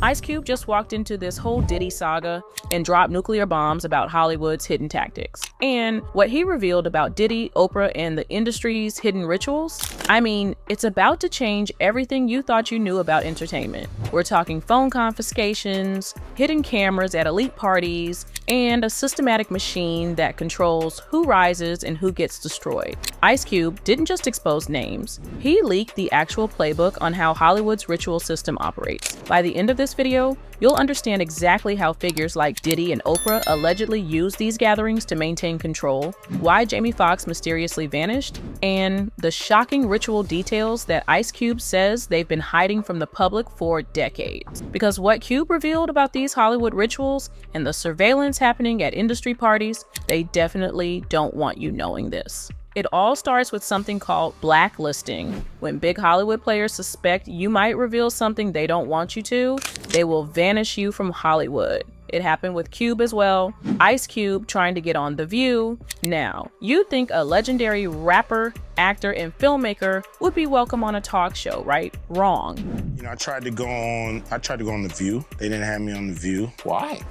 Ice Cube just walked into this whole Diddy saga and dropped nuclear bombs about Hollywood's hidden tactics. And what he revealed about Diddy, Oprah, and the industry's hidden rituals, I mean, it's about to change everything you thought you knew about entertainment. We're talking phone confiscations, hidden cameras at elite parties, and a systematic machine that controls who rises and who gets destroyed. Ice Cube didn't just expose names, he leaked the actual playbook on how Hollywood's ritual system operates. By the end of this video, you'll understand exactly how figures like Diddy and Oprah allegedly use these gatherings to maintain control, why Jamie Foxx mysteriously vanished, and the shocking ritual details that Ice Cube says they've been hiding from the public for decades. Because what Cube revealed about these Hollywood rituals and the surveillance happening at industry parties, they definitely don't want you knowing this. It all starts with something called blacklisting. When big Hollywood players suspect you might reveal something they don't want you to, they will vanish you from Hollywood. It happened with Cube as well. Ice Cube trying to get on The View. Now, you'd think a legendary rapper, actor, and filmmaker would be welcome on a talk show, right? Wrong. You know, I tried to go on The View. They didn't have me on The View. Why?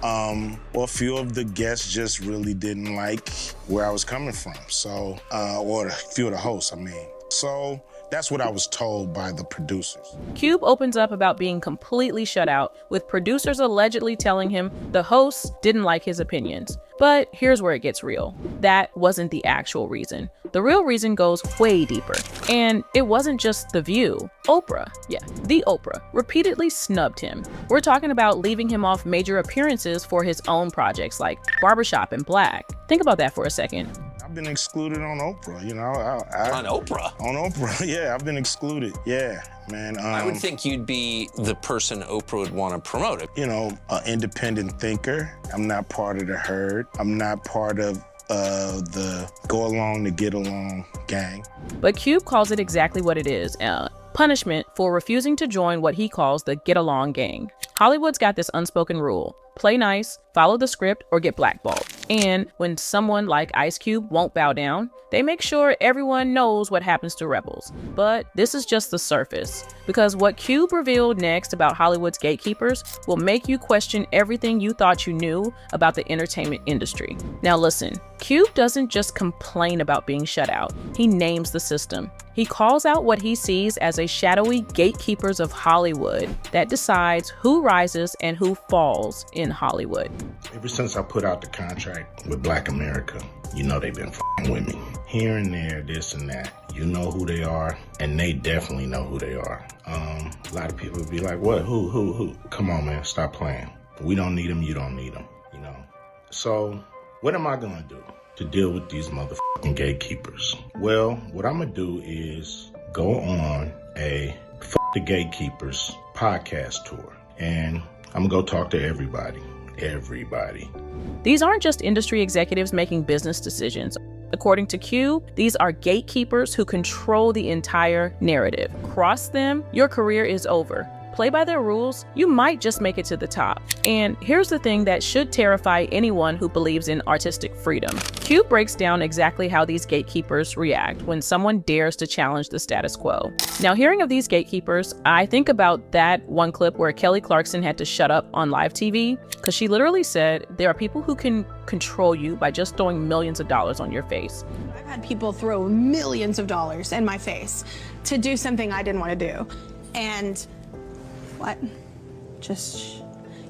Well, a few of the guests just really didn't like where I was coming from. So, or a few of the hosts, I mean. So that's what I was told by the producers. Cube opens up about being completely shut out, with producers allegedly telling him the hosts didn't like his opinions. But here's where it gets real. That wasn't the actual reason. The real reason goes way deeper. And it wasn't just The View. Oprah, the Oprah, repeatedly snubbed him. We're talking about leaving him off major appearances for his own projects like Barbershop and Black. Think about that for a second. I've been excluded on Oprah, you know. On Oprah? On Oprah, yeah, I've been excluded, yeah, man. I would think you'd be the person Oprah would want to promote it. You know, an independent thinker. I'm not part of the herd. I'm not part of the go along to get along gang. But Cube calls it exactly what it is, punishment for refusing to join what he calls the get along gang. Hollywood's got this unspoken rule: play nice, follow the script, or get blackballed. And when someone like Ice Cube won't bow down, they make sure everyone knows what happens to rebels. But this is just the surface, because what Cube revealed next about Hollywood's gatekeepers will make you question everything you thought you knew about the entertainment industry. Now listen, Cube doesn't just complain about being shut out, he names the system. He calls out what he sees as a shadowy gatekeepers of Hollywood that decides who rises and who falls in Hollywood. Ever since I put out the contract with Black America, you know they've been f***ing with me. Here and there, this and that. You know who they are, and they definitely know who they are. A lot of people would be like, what, who? Come on, man, stop playing. We don't need them, you don't need them, you know? So, what am I gonna do to deal with these motherfucking gatekeepers? Well, what I'm gonna do is go on a F the Gatekeepers podcast tour, and I'm gonna go talk to everybody. These aren't just industry executives making business decisions. According to Cube, these are gatekeepers who control the entire narrative. Cross them, your career is over. Play by their rules, you might just make it to the top. And here's the thing that should terrify anyone who believes in artistic freedom. Cube breaks down exactly how these gatekeepers react when someone dares to challenge the status quo. Now, hearing of these gatekeepers, I think about that one clip where Kelly Clarkson had to shut up on live TV because she literally said, there are people who can control you by just throwing millions of dollars on your face. I've had people throw millions of dollars in my face to do something I didn't want to do. And what?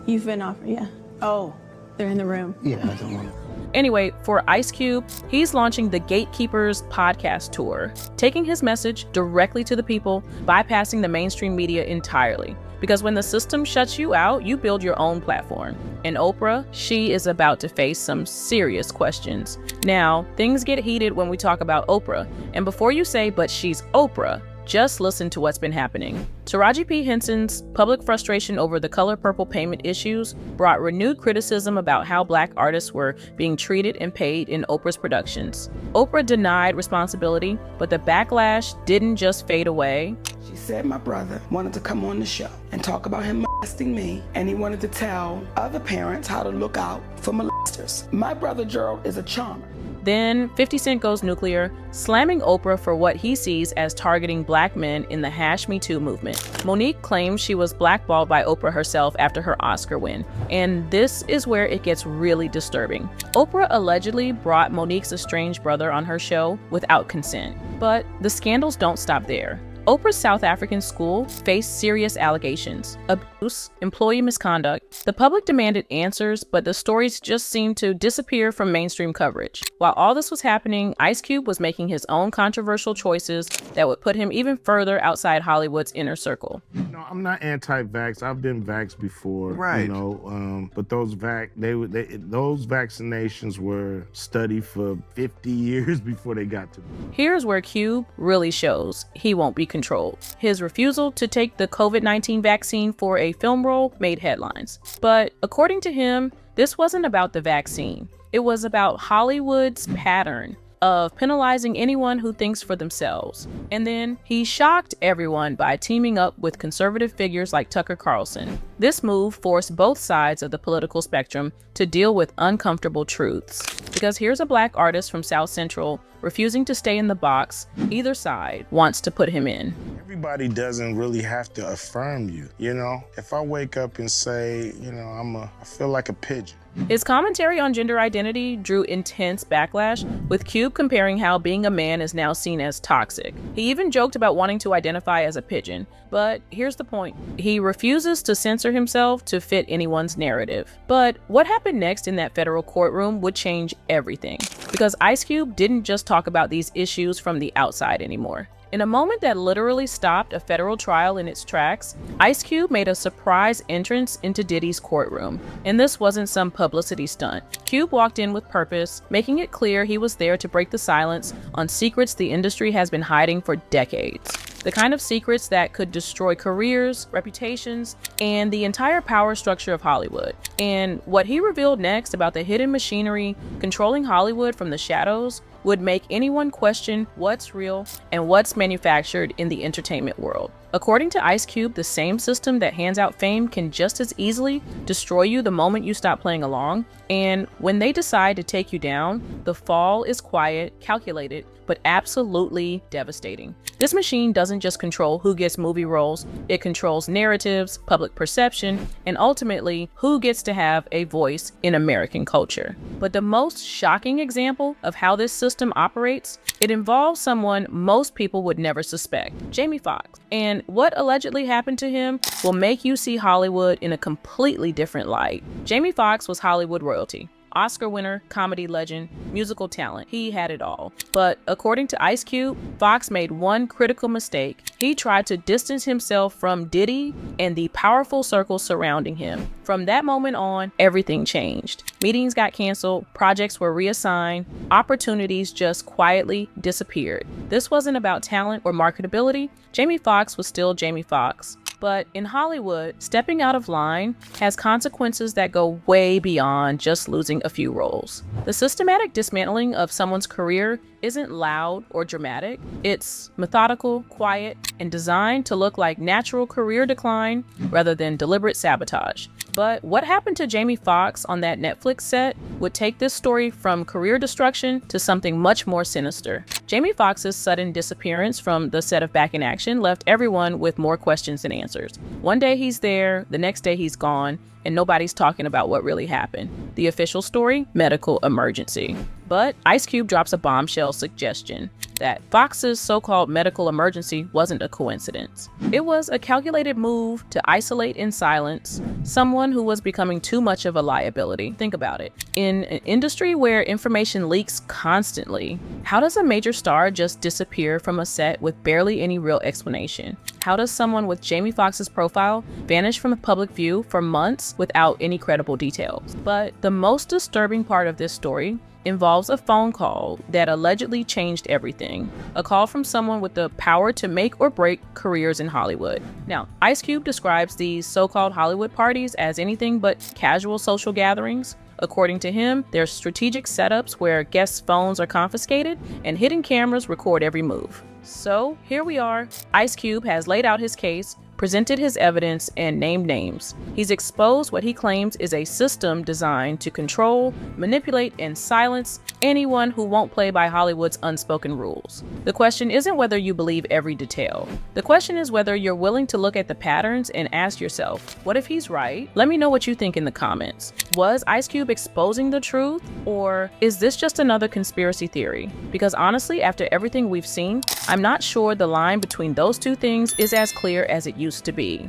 You've been offered, yeah. Oh, they're in the room. Yeah, I don't know. Anyway, for Ice Cube, he's launching the Gatekeepers podcast tour, taking his message directly to the people, bypassing the mainstream media entirely. Because when the system shuts you out, you build your own platform. And Oprah, she is about to face some serious questions. Now, things get heated when we talk about Oprah. And before you say, but she's Oprah, just listen to what's been happening. Taraji P. Henson's public frustration over the color purple payment issues brought renewed criticism about how Black artists were being treated and paid in Oprah's productions. Oprah denied responsibility, but the backlash didn't just fade away. She said my brother wanted to come on the show and talk about him molesting me, and he wanted to tell other parents how to look out for molesters. My brother Gerald is a charmer. Then 50 Cent goes nuclear, slamming Oprah for what he sees as targeting black men in the #MeToo movement. Monique claims she was blackballed by Oprah herself after her Oscar win, and this is where it gets really disturbing. Oprah allegedly brought Monique's estranged brother on her show without consent, but the scandals don't stop there. Oprah's South African school faced serious allegations, abuse, employee misconduct. The public demanded answers, but the stories just seemed to disappear from mainstream coverage. While all this was happening, Ice Cube was making his own controversial choices that would put him even further outside Hollywood's inner circle. No, I'm not anti-vax. I've been vaxxed before, Right. You know, but those vaccinations were studied for 50 years before they got to me. Here's where Cube really shows he won't be controlled. His refusal to take the COVID-19 vaccine for a film role made headlines. But according to him, this wasn't about the vaccine. It was about Hollywood's pattern of penalizing anyone who thinks for themselves. And then he shocked everyone by teaming up with conservative figures like Tucker Carlson. This move forced both sides of the political spectrum to deal with uncomfortable truths. Because here's a black artist from South Central refusing to stay in the box either side wants to put him in. Everybody doesn't really have to affirm you, you know? If I wake up and say, you know, I feel like a pigeon. His commentary on gender identity drew intense backlash, with Cube comparing how being a man is now seen as toxic. He even joked about wanting to identify as a pigeon, but here's the point. He refuses to censor himself to fit anyone's narrative. But what happened next in that federal courtroom would change everything, because Ice Cube didn't just talk about these issues from the outside anymore. In a moment that literally stopped a federal trial in its tracks, Ice Cube made a surprise entrance into Diddy's courtroom. And this wasn't some publicity stunt. Cube walked in with purpose, making it clear he was there to break the silence on secrets the industry has been hiding for decades. The kind of secrets that could destroy careers, reputations, and the entire power structure of Hollywood. And what he revealed next about the hidden machinery controlling Hollywood from the shadows would make anyone question what's real and what's manufactured in the entertainment world. According to Ice Cube, the same system that hands out fame can just as easily destroy you the moment you stop playing along. And when they decide to take you down, the fall is quiet, calculated, but absolutely devastating. This machine doesn't just control who gets movie roles, it controls narratives, public perception, and ultimately who gets to have a voice in American culture. But the most shocking example of how this system operates, it involves someone most people would never suspect, Jamie Foxx. And what allegedly happened to him will make you see Hollywood in a completely different light. Jamie Foxx was Hollywood royalty. Oscar winner, comedy legend, musical talent. He had it all. But according to Ice Cube, Foxx made one critical mistake. He tried to distance himself from Diddy and the powerful circle surrounding him. From that moment on, everything changed. Meetings got canceled, projects were reassigned, opportunities just quietly disappeared. This wasn't about talent or marketability. Jamie Foxx was still Jamie Foxx. But in Hollywood, stepping out of line has consequences that go way beyond just losing a few roles. The systematic dismantling of someone's career isn't loud or dramatic. It's methodical, quiet, and designed to look like natural career decline rather than deliberate sabotage. But what happened to Jamie Foxx on that Netflix set would take this story from career destruction to something much more sinister. Jamie Foxx's sudden disappearance from the set of Back in Action left everyone with more questions than answers. One day he's there, the next day he's gone, and nobody's talking about what really happened. The official story? Medical emergency. But Ice Cube drops a bombshell suggestion that Foxx's so-called medical emergency wasn't a coincidence. It was a calculated move to isolate in silence someone who was becoming too much of a liability. Think about it. In an industry where information leaks constantly, how does a major star just disappear from a set with barely any real explanation? How does someone with Jamie Foxx's profile vanish from the public view for months without any credible details? But the most disturbing part of this story involves a phone call that allegedly changed everything. A call from someone with the power to make or break careers in Hollywood. Now, Ice Cube describes these so-called Hollywood parties as anything but casual social gatherings. According to him, there's strategic setups where guests' phones are confiscated and hidden cameras record every move. So here we are. Ice Cube has laid out his case, presented his evidence, and named names. He's exposed what he claims is a system designed to control, manipulate, and silence anyone who won't play by Hollywood's unspoken rules. The question isn't whether you believe every detail. The question is whether you're willing to look at the patterns and ask yourself, what if he's right? Let me know what you think in the comments. Was Ice Cube exposing the truth, or is this just another conspiracy theory? Because honestly, after everything we've seen, I'm not sure the line between those two things is as clear as it used to be.